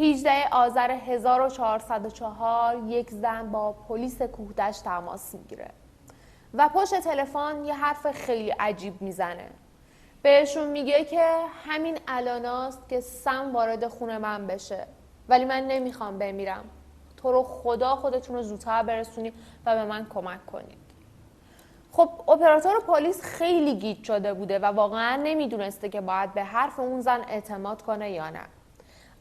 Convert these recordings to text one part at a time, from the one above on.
18 آذر 1404 یک زن با پلیس کوهدشت تماس میگیره و پشت تلفن یه حرف خیلی عجیب میزنه. بهشون میگه که همین الاناست که سم وارد خونه من بشه، ولی من نمیخوام بمیرم. تو رو خدا خودتون رو زودتر برسونید و به من کمک کنید. خب اپراتور پلیس خیلی گیج شده بوده و واقعا نمیدونسته که باید به حرف اون زن اعتماد کنه یا نه.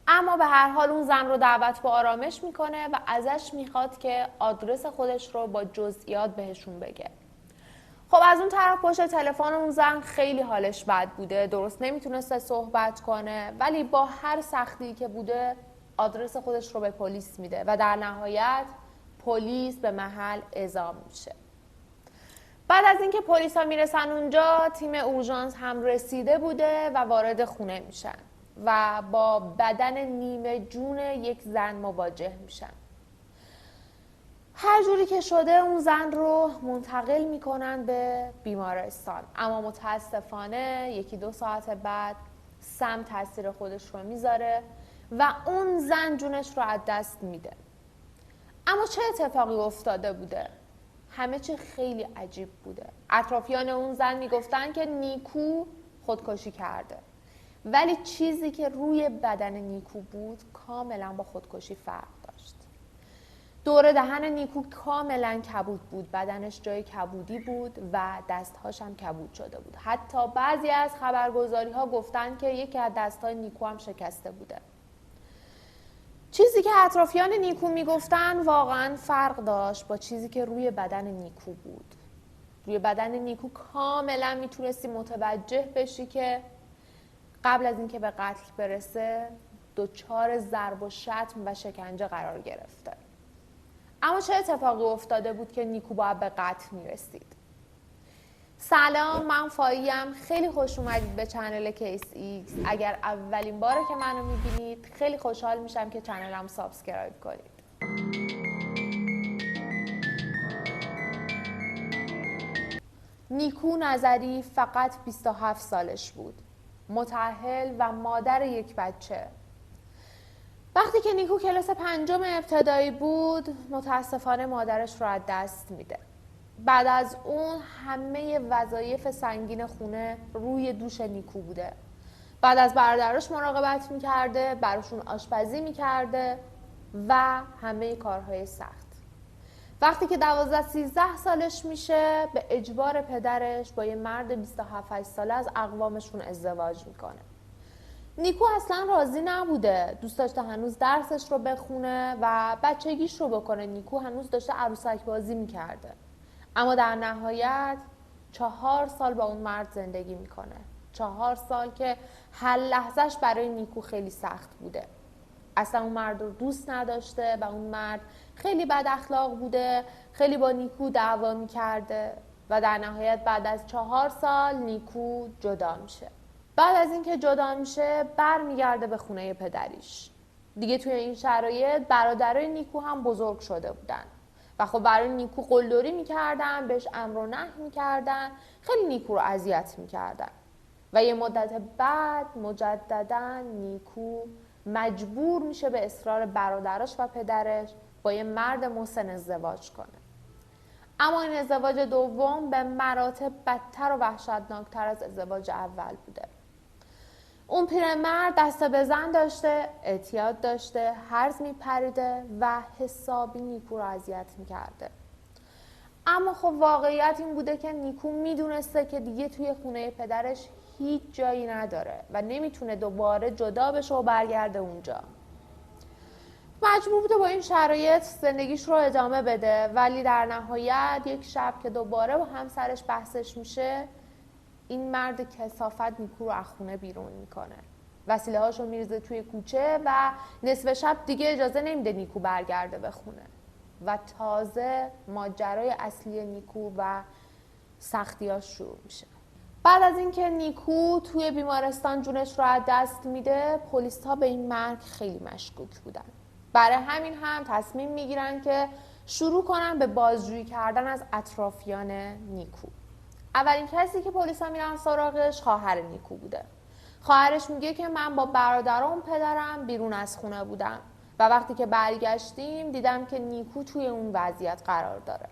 اما به هر حال اون زن رو دعوت به آرامش میکنه و ازش میخواد که آدرس خودش رو با جزئیات بهشون بگه. خب از اون طرف پشت تلفن اون زن خیلی حالش بد بوده، درست نمیتونسته صحبت کنه، ولی با هر سختی که بوده آدرس خودش رو به پلیس میده و در نهایت پلیس به محل اعزام میشه. بعد از اینکه پلیس ها میرسن اونجا، تیم اورژانس هم رسیده بوده و وارد خونه میشن و با بدن نیمه جون یک زن مواجه میشن. هر جوری که شده اون زن رو منتقل میکنن به بیمارستان، اما متاسفانه 1-2 ساعت بعد سم تاثیر خودش رو میذاره و اون زن جونش رو از دست میده. اما چه اتفاقی افتاده بوده؟ همه چی خیلی عجیب بوده. اطرافیان اون زن میگفتن که نیکو خودکشی کرده، ولی چیزی که روی بدن نیکو بود کاملا با خودکشی فرق داشت. دور دهن نیکو کاملا کبود بود، بدنش جای کبودی بود و دستهاش هم کبود شده بود. حتی بعضی از خبرگزاری ها گفتن که یکی از دستهای نیکو هم شکسته بوده. چیزی که اطرافیان نیکو میگفتن واقعا فرق داشت با چیزی که روی بدن نیکو بود. روی بدن نیکو کاملا میتونستی متوجه بشی که قبل از اینکه به قتل برسه دچار ضرب و شتم و شکنجه قرار گرفته. اما چه اتفاقی افتاده بود که نیکو باید به قتل میرسید؟ سلام، من فاییم. خیلی خوش اومدید به چنل کیس ایکس. اگر اولین باره که منو میبینید خیلی خوشحال میشم که چنلم سابسکرایب کنید. نیکو نظری فقط 27 سالش بود، متأهل و مادر یک بچه. وقتی که نیکو کلاس 5 ابتدایی بود متاسفانه مادرش رو از دست میده. بعد از اون همه وظایف سنگین خونه روی دوش نیکو بوده. بعد از برادرش مراقبت میکرده، براشون آشپزی میکرده و همه کارهای سخت. وقتی که 12-13 سالش میشه به اجبار پدرش با یه مرد 27 ساله از اقوامشون ازدواج میکنه. نیکو اصلا راضی نبوده، دوست داشته هنوز درسش رو بخونه و بچگیش رو بکنه. نیکو هنوز داشته عروسک بازی میکرده. اما در نهایت 4 سال با اون مرد زندگی میکنه. 4 سال که هر لحظهش برای نیکو خیلی سخت بوده. اصلا اون مرد رو دوست نداشته و اون مرد خیلی بد اخلاق بوده، خیلی با نیکو دعوا میکرده و در نهایت بعد از 4 سال نیکو جدا میشه. بعد از اینکه جدا میشه برمیگرده به خونه پدریش. دیگه توی این شرایط برادرای نیکو هم بزرگ شده بودن و خب برای نیکو قلدری میکردن، بهش امر و نهی میکردن، خیلی نیکو رو اذیت میکردن و یه مدت بعد مجددا نیکو مجبور میشه به اصرار برادرش و پدرش با یه مرد مسن ازدواج کنه. اما این ازدواج دوم به مراتب بدتر و وحشتناکتر از ازدواج اول بوده. اون پیرمرد دست به زن داشته، اعتیاد داشته، هرز میپریده و حسابی نیکو رو اذیت میکرده. اما خب واقعیت این بوده که نیکو میدونسته که دیگه توی خونه پدرش هیچ جایی نداره و نمیتونه دوباره جدا بشه و برگرده اونجا. مجبور بوده با این شرایط زندگیش رو ادامه بده، ولی در نهایت یک شب که دوباره با همسرش بحثش میشه، این مرد کثافت نیکو رو از خونه بیرون میکنه. وسیله هاشو میریزه توی کوچه و نصف شب دیگه اجازه نمیده نیکو برگرده به خونه و تازه ماجرای اصلی نیکو و سختیاش شروع میشه. بعد از اینکه نیکو توی بیمارستان جونش رو از دست میده، پلیس ها به این مرگ خیلی مشکوک بودن. برای همین هم تصمیم میگیرن که شروع کنن به بازجویی کردن از اطرافیان نیکو. اولین کسی که پلیس ها میرن سراغش خواهر نیکو بوده. خواهرش میگه که من با برادرام پدرم بیرون از خونه بودم و وقتی که برگشتیم دیدم که نیکو توی اون وضعیت قرار داره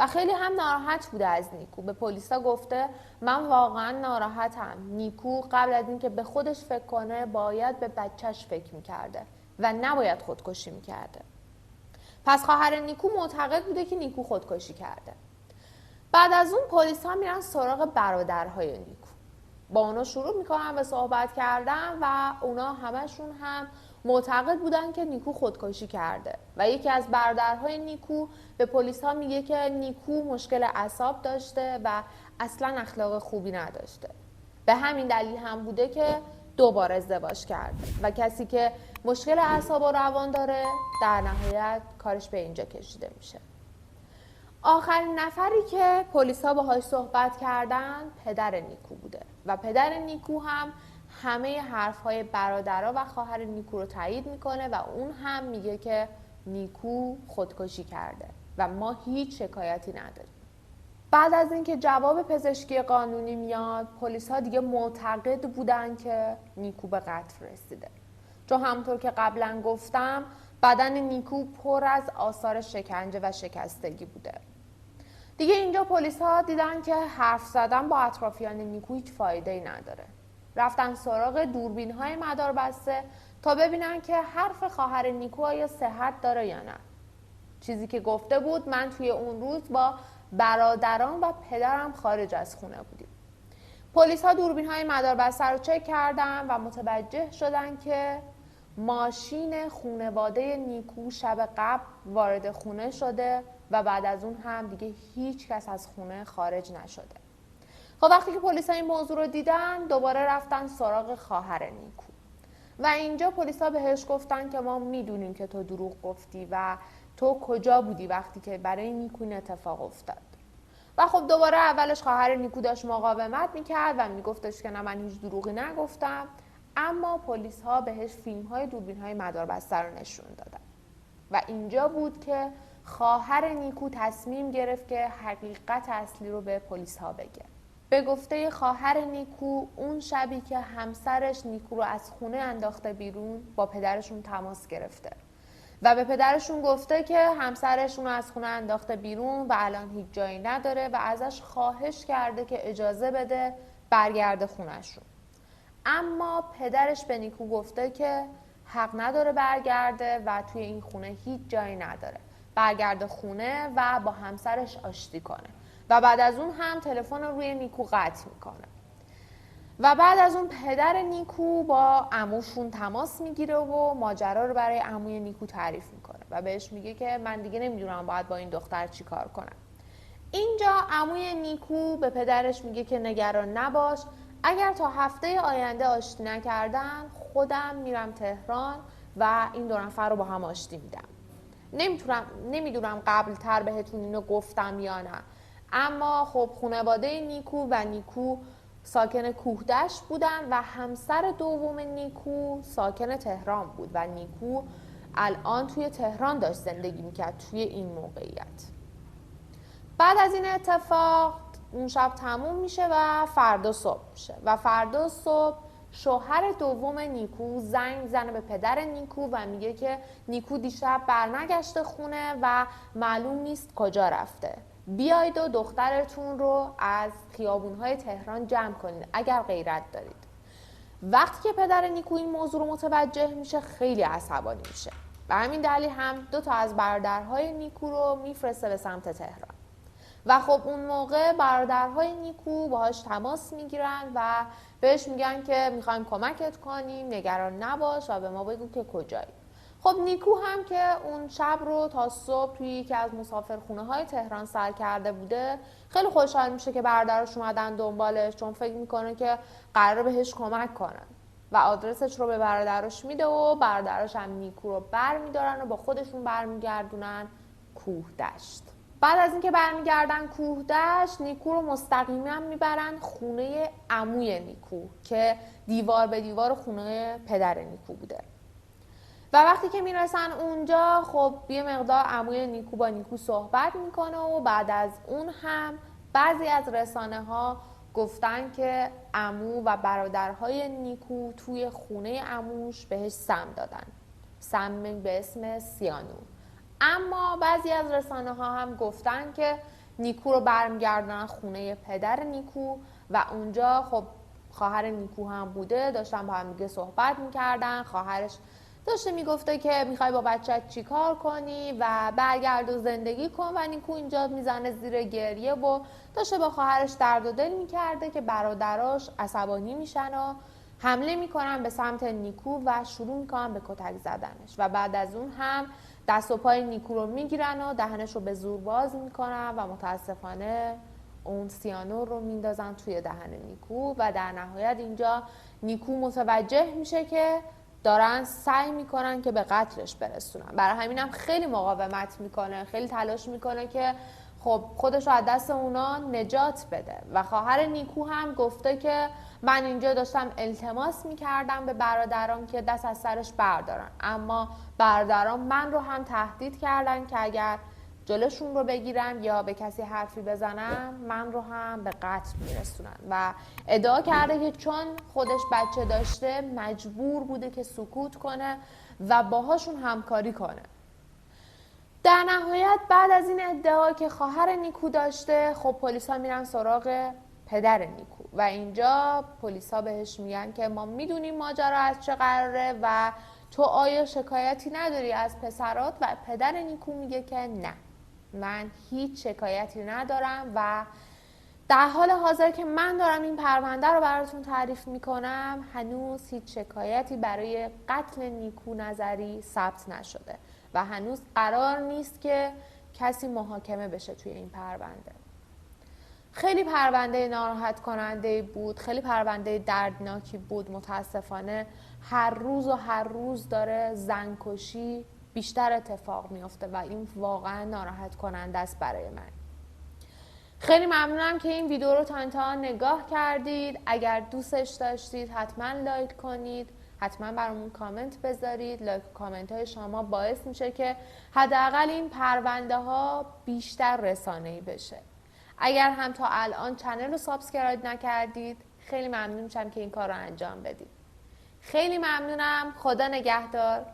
و خیلی هم ناراحت بوده از نیکو. به پلیسا گفته من واقعا ناراحتم. نیکو قبل از اینکه به خودش فکر کنه باید به بچهش فکر میکرده و نباید خودکشی میکرده. پس خواهر نیکو معتقد بوده که نیکو خودکشی کرده. بعد از اون پلیسا میرن سراغ برادرهای نیکو. با اونا شروع میکنن به صحبت کردن و اونا همشون هم معتقد بودن که نیکو خودکشی کرده و یکی از برادرهای نیکو به پلیسا میگه که نیکو مشکل اعصاب داشته و اصلا اخلاق خوبی نداشته. به همین دلیل هم بوده که دوباره ازدواج کرده و کسی که مشکل اعصاب و روان داره در نهایت کارش به اینجا کشیده میشه. آخرین نفری که پلیسا باهاش صحبت کردن پدر نیکو بوده و پدر نیکو هم همه حرفهای برادرها و خواهر نیکو رو تایید میکنه و اون هم میگه که نیکو خودکشی کرده و ما هیچ شکایتی نداریم. بعد از اینکه جواب پزشکی قانونی میاد پلیسا دیگه معتقد بودن که نیکو به قتل رسیده، چون همونطور که قبلا گفتم بدن نیکو پر از آثار شکنجه و شکستگی بوده. دیگه اینجا پلیسا دیدن که حرف زدن با اطرافیان نیکو هیچ فایده‌ای نداره. رفتن سراغ دوربین‌های مداربسته تا ببینن که حرف خواهر نیکو آیا صحت داره یا نه. چیزی که گفته بود من توی اون روز با برادران و پدرم خارج از خونه بودیم. پلیس‌ها دوربین‌های مداربسته رو چک کردن و متوجه شدن که ماشین خانواده نیکو شب قبل وارد خونه شده و بعد از اون هم دیگه هیچ کس از خونه خارج نشده. خب وقتی که پلیسا این موضوع رو دیدن دوباره رفتن سراغ خواهر نیکو و اینجا پلیسا بهش گفتن که ما میدونیم که تو دروغ گفتی و تو کجا بودی وقتی که برای نیکو این اتفاق افتاد. و خب دوباره اولش خواهر نیکو داشت مقاومت میکرد و میگفتش که نه من هیچ دروغی نگفتم، اما پلیس‌ها بهش فیلم‌های دوربین‌های مداربسته رو نشون دادن و اینجا بود که خواهر نیکو تصمیم گرفت که حقیقت اصلی رو به پلیس‌ها بگه. به گفته خواهر نیکو اون شبی که همسرش نیکو رو از خونه انداخته بیرون با پدرشون تماس گرفته و به پدرشون گفته که همسرشون رو از خونه انداخته بیرون و الان هیچ جایی نداره و ازش خواهش کرده که اجازه بده برگرده خونهشون. اما پدرش به نیکو گفته که حق نداره برگرده و توی این خونه هیچ جایی نداره، برگرده خونه و با همسرش آشتی کنه و بعد از اون هم تلفن رو روی نیکو قطع میکنه و بعد از اون پدر نیکو با عموشون تماس میگیره و ماجرا رو برای عموی نیکو تعریف میکنه و بهش میگه که من دیگه نمیدونم باید با این دختر چی کار کنم. اینجا عموی نیکو به پدرش میگه که نگران نباش، اگر تا هفته آینده آشتی نکردن خودم میرم تهران و این دو نفر رو با هم آشتی میدم. نمیدونم قبل تر بهتون اینو گفتم یا نه، اما خب خانواده نیکو و نیکو ساکن کوهدشت بودن و همسر دوم نیکو ساکن تهران بود و نیکو الان توی تهران داشت زندگی میکرد توی این موقعیت. بعد از این اتفاق اون شب تموم میشه و فردا صبح میشه و فردا صبح شوهر دوم نیکو زنگ میزنه به پدر نیکو و میگه که نیکو دیشب برنگشته خونه و معلوم نیست کجا رفته، بیایید و دخترتون رو از خیابونهای تهران جمع کنید اگر غیرت دارید. وقتی که پدر نیکو این موضوع رو متوجه میشه خیلی عصبانی میشه و همین دلیل هم 2 تا از برادرهای نیکو رو میفرسته به سمت تهران و خب اون موقع برادرهای نیکو باهاش تماس میگیرن و بهش میگن که میخوایم کمکت کنیم، نگران نباش و به ما بگو که کجایی. خب نیکو هم که اون شب رو تا صبح توی یکی از مسافرخونه های تهران سر کرده بوده خیلی خوشحال میشه که برادرش اومدن دنبالش، چون فکر میکنه که قراره بهش کمک کنن و آدرسش رو به برادرش میده و برادرش هم نیکو رو برمیدارن و با خودشون برمیگردونن کوهدشت. بعد از اینکه برمیگردن کوهدشت نیکو رو مستقیما میبرن خونه عموی نیکو که دیوار به دیوار خونه پدر نیکو بوده و وقتی که میرسن اونجا خب یه مقدار عموی نیکو با نیکو صحبت میکنه و بعد از اون هم بعضی از رسانه ها گفتن که عمو و برادرهای نیکو توی خونه عموش بهش سم دادن، سم به اسم سیانور. اما بعضی از رسانه ها هم گفتن که نیکو رو برمیگردونن خونه پدر نیکو و اونجا خب خواهر نیکو هم بوده، داشتن با هم دیگه صحبت میکردن. خواهرش داشته میگفته که میخوای با بچت چی کار کنی و برگرد و زندگی کن، و نیکو اینجا میزنه زیر گریه و داشته با خواهرش درد و دل میکرده که برادراش عصبانی میشن و حمله میکنن به سمت نیکو و شروع میکنن به کتک زدنش، و بعد از اون هم دست و پای نیکو رو میگیرن و دهنش رو به زور باز میکنن و متاسفانه اون سیانور رو میندازن توی دهن نیکو، و در نهایت اینجا نیکو متوجه میشه که دارن سعی میکنن که به قتلش برسونن. برای همینم خیلی مقاومت میکنه، خیلی تلاش میکنه که خب خودش رو از دست اونا نجات بده. و خواهر نیکو هم گفته که من اینجا داشتم التماس میکردم به برادرام که دست از سرش بردارن، اما برادرام من رو هم تهدید کردن که اگر جلوشون رو بگیرم یا به کسی حرفی بزنم من رو هم به قتل میرسونن. و ادعا کرده که چون خودش بچه داشته مجبور بوده که سکوت کنه و باهاشون همکاری کنه. در نهایت بعد از این ادعا که خواهر نیکو داشته، خب پلیسا میرن سراغ پدر نیکو و اینجا پلیسا بهش میگن که ما میدونیم ماجرا از چه قراره و تو آیا شکایتی نداری از پسرات؟ و پدر نیکو میگه که نه، من هیچ شکایتی ندارم و در حال حاضر که من دارم این پرونده رو براتون تعریف میکنم هنوز هیچ شکایتی برای قتل نیکو نظری ثبت نشده و هنوز قرار نیست که کسی محاکمه بشه توی این پرونده. خیلی پرونده ناراحت کننده بود، خیلی پرونده دردناکی بود. متاسفانه هر روز داره زنکشی بیشتر اتفاق میفته و این واقعا ناراحت کننده است برای من. خیلی ممنونم که این ویدیو رو تا انتها نگاه کردید. اگر دوستش داشتید حتما لایک کنید، حتما برامون کامنت بذارید. لایک و کامنت های شما باعث میشه که حداقل این پرونده ها بیشتر رسانه‌ای بشه. اگر هم تا الان چنل رو سابسکرایب نکردید خیلی ممنون میشم که این کار رو انجام بدید. خیلی ممنونم. خدا نگهدار.